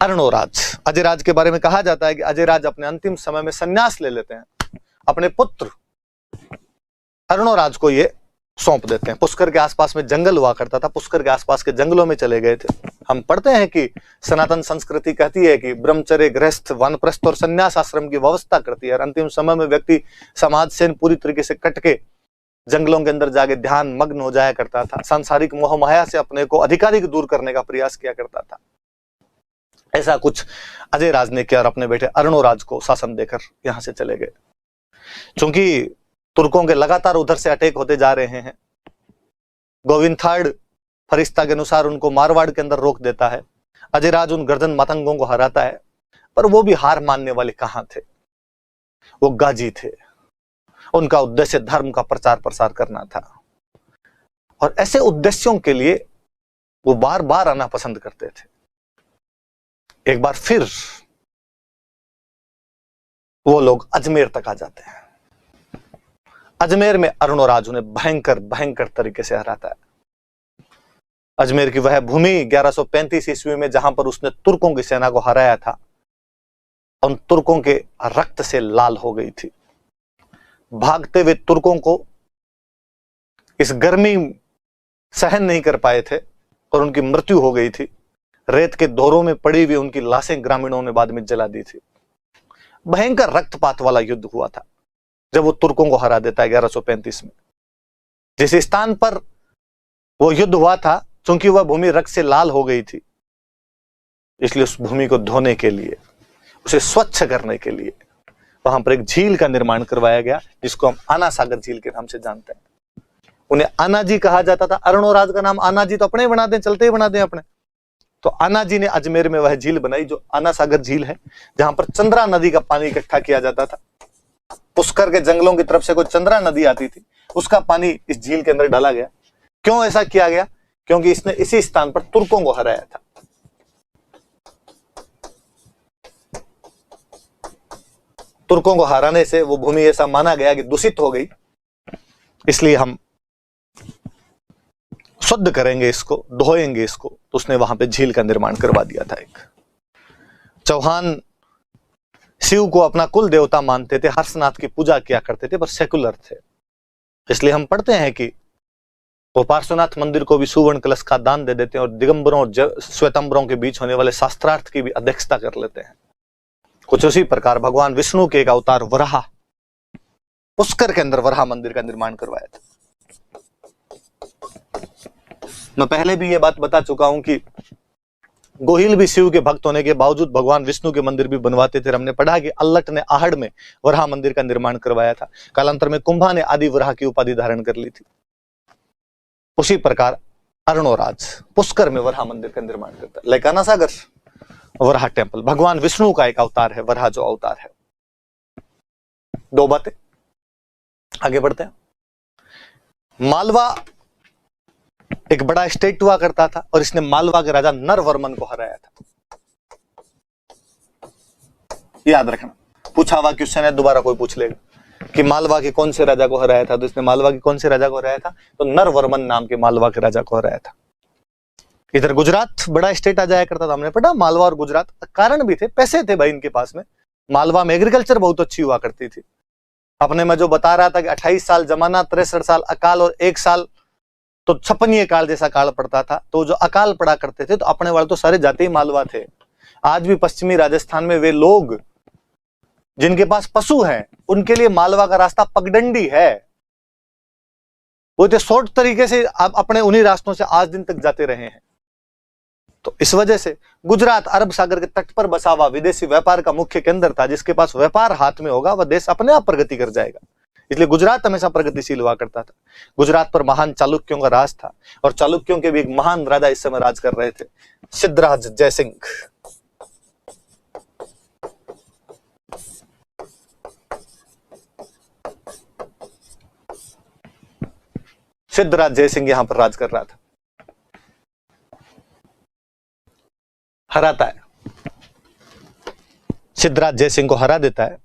अर्णोराज। अजयराज के बारे में कहा जाता है कि अजयराज अपने अंतिम समय में संन्यास ले लेते हैं, अपने पुत्र अर्णोराज को ये सौंप देते हैं। पुष्कर के आसपास में जंगल हुआ करता था, पुष्कर के आसपास के जंगलों में चले गए थे। हम पढ़ते हैं कि सनातन संस्कृति कहती है कि ब्रह्मचर्य, गृहस्थ, वानप्रस्थ और संन्यास आश्रम की व्यवस्था करती है। और अंतिम समय में व्यक्ति समाज से पूरी तरीके से कट के जंगलों के अंदर जाके ध्यान मग्न हो जाया करता था, सांसारिक मोह माया से अपने को अधिकाधिक दूर करने का प्रयास किया करता था। ऐसा कुछ अजयराज ने किया और अपने बेटे अर्णोराज को शासन देकर यहां से चले गए। चूंकि तुर्कों के लगातार उधर से अटैक होते जा रहे हैं, गोविंद थर्ड फरिश्ता के अनुसार उनको मारवाड़ के अंदर रोक देता है। अजयराज उन गर्दन मतंगों को हराता है, पर वो भी हार मानने वाले कहां थे, वो गाजी थे। उनका उद्देश्य धर्म का प्रचार प्रसार करना था और ऐसे उद्देश्यों के लिए वो बार बार आना पसंद करते थे। एक बार फिर वो लोग अजमेर तक आ जाते हैं। अजमेर में अर्णोराज उन्हें भयंकर भयंकर तरीके से हराता है। अजमेर की वह भूमि 1135 ईस्वी में जहां पर उसने तुर्कों की सेना को हराया था, उन तुर्कों के रक्त से लाल हो गई थी। भागते हुए तुर्कों को इस गर्मी सहन नहीं कर पाए थे और उनकी मृत्यु हो गई थी। रेत के दौरों में पड़ी हुई उनकी लाशें ग्रामीणों ने बाद में जला दी थी। भयंकर रक्तपात वाला युद्ध हुआ था जब वो तुर्कों को हरा देता है 1135 में। जिस स्थान पर वो युद्ध हुआ था, चूंकि वह भूमि रक्त से लाल हो गई थी, इसलिए उस भूमि को धोने के लिए, उसे स्वच्छ करने के लिए वहां पर एक झील का निर्माण करवाया गया, जिसको हम आना सागर झील के नाम से जानते हैं। उन्हें आनाजी कहा जाता था। अर्णोराज का नाम आनाजी तो अपने ही बना दें, चलते ही बना दें अपने। तो आनाजी ने अजमेर में वह झील बनाई जो आना सागर झील है, जहां पर चंद्रा नदी का पानी इकट्ठा किया जाता था। पुष्कर के जंगलों की तरफ से कोई चंद्रा नदी आती थी, उसका पानी इस झील के अंदर डाला गया। क्यों ऐसा किया गया? क्योंकि इसने इसी स्थान पर तुर्कों को हराया था। तुर्कों को हराने से वो भूमि ऐसा माना गया कि दूषित हो गई, इसलिए हम शुद्ध करेंगे इसको, धोएंगे इसको। तो उसने वहां पे झील का निर्माण करवा दिया था। एक चौहान शिव को अपना कुल देवता मानते थे, हर्षनाथ की पूजा किया करते थे, पर सेकुलर थे। इसलिए हम पढ़ते हैं कि वो पार्श्वनाथ मंदिर को भी सुवर्ण कलश का दान दे देते हैं और दिगंबरों और श्वेतंबरों के बीच होने वाले शास्त्रार्थ की भी अध्यक्षता कर लेते हैं। कुछ उसी प्रकार भगवान विष्णु के एक अवतार वराह, पुष्कर के अंदर वराह मंदिर का निर्माण करवाया था। मैं पहले भी ये बात बता चुका हूं कि गोहिल भी शिव के भक्त होने के बावजूद भगवान विष्णु के मंदिर भी बनवाते थे। हमने पढ़ा कि अल्लट ने आहड़ में वराह मंदिर का निर्माण करवाया था। कालांतर में कुंभा ने आदि वराह की उपाधि धारण कर ली थी। उसी प्रकार अर्णोराज पुष्कर में वराह मंदिर का निर्माण करता है। लेकाना सागर वराह टेम्पल भगवान विष्णु का एक अवतार है, वराह जो अवतार है। दो बातें, आगे बढ़ते हैं। मालवा एक बड़ा स्टेट हुआ करता था और इसने मालवा के राजा नरवर्मन को हराया था। याद रखना, पूछा हुआ क्वेश्चन है, दोबारा कोई पूछ लेगा कि मालवा के कौन से राजा को हराया था, तो इसने मालवा के कौन से राजा को हराया था, तो नरवर्मन नाम के मालवा के राजा को हराया था। इधर गुजरात बड़ा स्टेट आ जाया करता था। हमने पढ़ा मालवा और गुजरात, कारण भी थे, पैसे थे भाई इनके पास में। मालवा में एग्रीकल्चर बहुत अच्छी हुआ करती थी। अपने में जो बता रहा था कि 28 साल जमाना, 63 साल अकाल और 1 साल तो छपनीय काल जैसा काल पड़ता था। तो जो अकाल पड़ा करते थे, तो अपने वाले तो सारे जाते ही मालवा थे। आज भी पश्चिमी राजस्थान में वे लोग जिनके पास पशु हैं, उनके लिए मालवा का रास्ता पगडंडी है। वो तो शॉर्ट तरीके से आप अपने उन्हीं रास्तों से आज दिन तक जाते रहे हैं। तो इस वजह से गुजरात अरब सागर के तट पर बसा हुआ विदेशी व्यापार का मुख्य केंद्र था। जिसके पास व्यापार हाथ में होगा वह देश अपने आप प्रगति कर जाएगा। इसलिए गुजरात हमेशा प्रगतिशील हुआ करता था। गुजरात पर महान चालुक्यों का राज था और चालुक्यों के भी एक महान राजा इस समय राज कर रहे थे, सिद्धराज जयसिंह। सिद्धराज जयसिंह यहां पर राज कर रहा था। हराता है, सिद्धराज जयसिंह को हरा देता है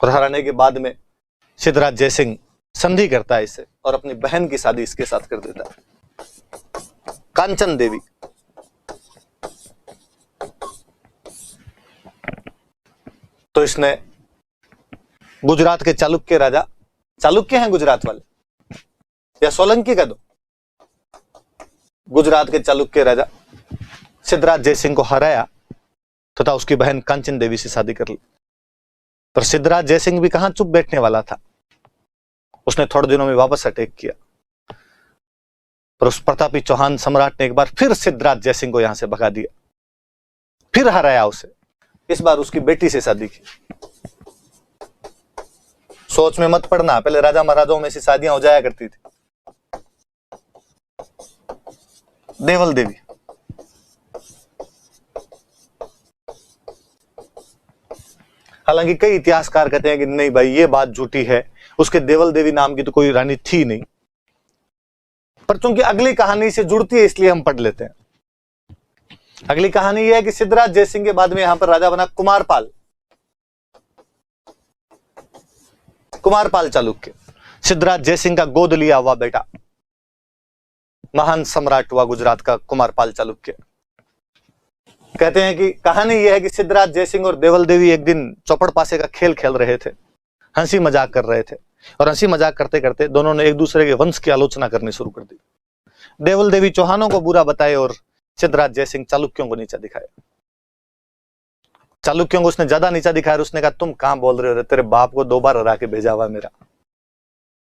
और हराने के बाद में सिद्धराज जयसिंह संधि करता है इससे और अपनी बहन की शादी इसके साथ कर देता है, कांचन देवी। तो इसने गुजरात के चालुक्य राजा, चालुक्य हैं गुजरात वाले या सोलंकी कह दो, गुजरात के चालुक्य राजा सिद्धराज जयसिंह को हराया तथा उसकी बहन कांचन देवी से शादी कर ली। पर सिद्धराज जयसिंह भी कहां चुप बैठने वाला था, उसने थोड़े दिनों में वापस अटैक किया। पर उस प्रतापी चौहान सम्राट ने एक बार फिर सिद्धराज जयसिंह को यहां से भगा दिया, फिर हराया उसे। इस बार उसकी बेटी से शादी की। सोच में मत पड़ना, पहले राजा महाराजाओं में से शादियां हो जाया करती थी। देवल देवी, हालांकि कई इतिहासकार कहते हैं कि नहीं भाई ये बात झूठी है, उसके देवल देवी नाम की तो कोई रानी थी नहीं, पर चूंकि अगली कहानी से जुड़ती है इसलिए हम पढ़ लेते हैं। अगली कहानी यह है कि सिद्धराज जयसिंह के बाद में यहां पर राजा बना कुमारपाल। कुमारपाल चालुक्य, सिद्धराज जयसिंह का गोद लिया हुआ बेटा, महान सम्राट हुआ गुजरात का कुमारपाल चालुक्य। कहते हैं कि कहानी यह है कि सिद्धराज जयसिंह और देवल देवी एक दिन चौपड़ पासे का खेल खेल रहे थे, हंसी मजाक कर रहे थे, और हंसी मजाक करते करते दोनों ने एक दूसरे के वंश की आलोचना करनी शुरू कर दी। देवल देवी चौहानों को बुरा बताए और सिद्धराज जयसिंह चालुक्यों को नीचा दिखाया। चालुक्यों को उसने ज्यादा नीचा दिखाया। उसने कहा तुम कहां बोल रहे हो, तेरे बाप को 2 बार हरा के भेजा हुआ मेरा,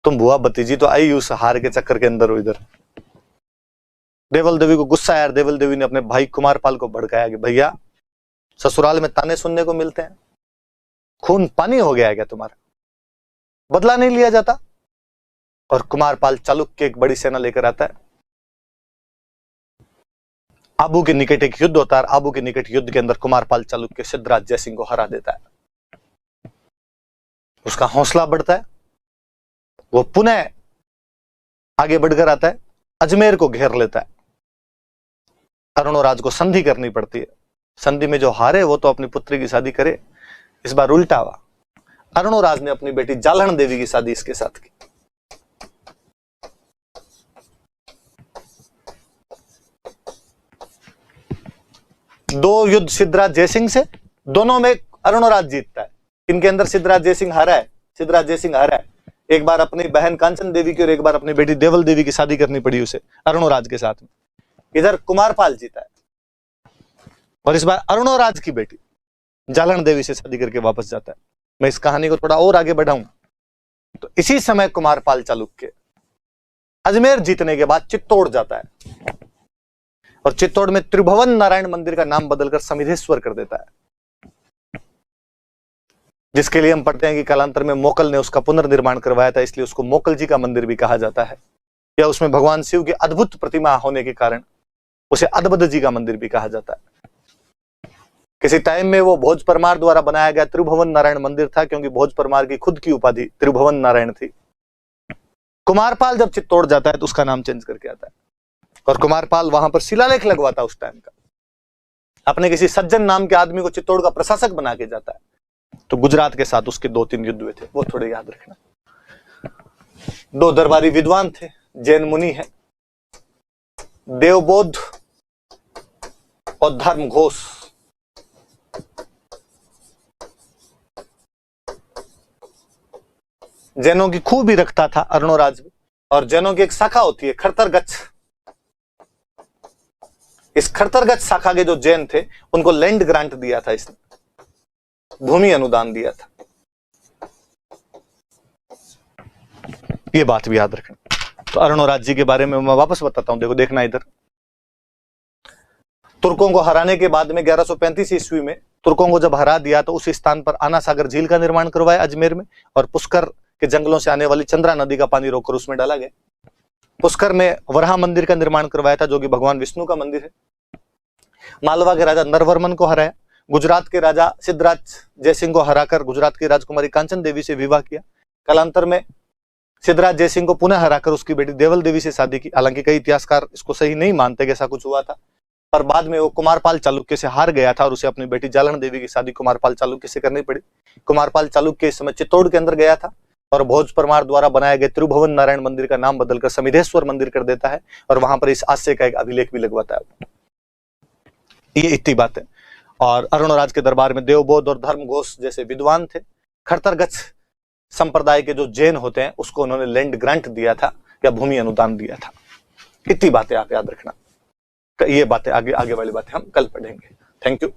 तुम बुआ भतीजी तो आई उस हार के चक्कर के अंदर हो इधर। देवल देवी को गुस्सा आया। देवल देवी ने अपने भाई कुमारपाल को भड़काया कि भैया ससुराल में ताने सुनने को मिलते हैं, खून पानी हो गया है क्या तुम्हारा, बदला नहीं लिया जाता। और कुमारपाल चालुक्य एक बड़ी सेना लेकर आता है। आबू के निकट एक युद्ध होता है। आबू के निकट युद्ध के अंदर कुमारपाल चालुक्य सिद्धराज जयसिंह को हरा देता है। उसका हौसला बढ़ता है, वो पुनः आगे बढ़कर आता है, अजमेर को घेर लेता है। अरुणोराज को संधि करनी पड़ती है। संधि में जो हारे वो तो अपनी पुत्री की शादी करे। इस बार उल्टा हुआ, अरुणोराज ने अपनी बेटी जालहन देवी की शादी इसके साथ की। दो युद्ध सिद्धराज जयसिंह से, दोनों में अरुणोराज जीतता है। इनके अंदर सिद्धराज जयसिंह हारा है। सिद्धराज जयसिंह हारा है, एक बार अपनी बहन कांचन देवी की और एक बार अपनी बेटी देवल देवी की शादी करनी पड़ी उसे अरुणोराज के साथ में। इधर कुमारपाल जीता है और इस बार अरुणोराज की बेटी जालहन देवी से शादी करके वापस जाता है। मैं इस कहानी को थोड़ा और आगे बढ़ाऊं तो इसी समय कुमारपाल चालुक्य अजमेर जीतने के बाद चित्तौड़ जाता है और चित्तौड़ में त्रिभुवन नारायण मंदिर का नाम बदलकर समिधेश्वर कर देता है, जिसके लिए हम पढ़ते हैं कि कालांतर में मोकल ने उसका पुनर्निर्माण करवाया था, इसलिए उसको मोकल जी का मंदिर भी कहा जाता है। या उसमें भगवान शिव की अद्भुत प्रतिमा होने के कारण उसे अद्भुत जी का मंदिर भी कहा जाता है। किसी टाइम में वो भोज परमार द्वारा बनाया गया त्रिभुवन नारायण मंदिर था, क्योंकि भोज परमार की खुद की उपाधि त्रिभुवन नारायण थी। कुमारपाल जब चित्तौड़ जाता है तो उसका नाम चेंज करके आता है और कुमारपाल वहां पर शिलालेख लगवाता उस टाइम का। अपने किसी सज्जन नाम के आदमी को चित्तौड़ का प्रशासक बना के जाता है। तो गुजरात के साथ उसके 2-3 युद्ध हुए थे, वो थोड़े याद रखना। 2 दरबारी विद्वान थे, जैन मुनि है, देवबोध और धर्म घोष। जैनों की खूब ही रखता था अरुणोराज भी, और जैनों की एक शाखा होती है खड़तरगच्छ। इस खड़तरगच्छ शाखा के जो जैन थे उनको लैंड ग्रांट दिया था, इसने भूमि अनुदान दिया था। ये बात भी याद रखना। तो अरुणोराज जी के बारे में मैं वापस बताता हूं, देखो देखना इधर। तुर्कों को हराने के बाद में 1135 ईस्वी में तुर्कों को जब हरा दिया तो उस स्थान पर आना सागर झील का निर्माण करवाया अजमेर में, और पुष्कर के जंगलों से आने वाली चंद्रा नदी का पानी रोककर उसमें डाला गया। पुष्कर में वराह मंदिर का निर्माण करवाया था, जो कि भगवान विष्णु का मंदिर है। मालवा के राजा नरवर्मन को हराया। गुजरात के राजा सिद्धराज जयसिंह को हराकर गुजरात की राजकुमारी कांचन देवी से विवाह किया। कालांतर में सिद्धराज जयसिंह को पुनः हराकर उसकी बेटी देवल देवी से शादी की। हालांकि कई इतिहासकार इसको सही नहीं मानते कि ऐसा कुछ हुआ था, पर बाद में वो कुमारपाल चालुक्य से हार गया था और उसे अपनी बेटी जालहन देवी की शादी कुमारपाल चालुक्य से करनी पड़ी। कुमारपाल चालुक्य इस समय चित्तौड़ के अंदर गया था और भोज परमार द्वारा बनाए गए त्रिभुवन नारायण मंदिर का नाम बदलकर समिधेश्वर मंदिर कर देता है और वहां पर इस आशय का एक अभिलेख भी लगवाता है। ये इतनी बात है। और अरुणराज के दरबार में देवबोध और धर्मघोष जैसे विद्वान थे। खड़तरगच्छ संप्रदाय के जो जैन होते हैं उसको उन्होंने लैंड ग्रांट दिया था या भूमि अनुदान दिया था। इतनी बातें आप याद रखना। ये बातें आगे वाली बातें हम कल पढ़ेंगे। Thank you.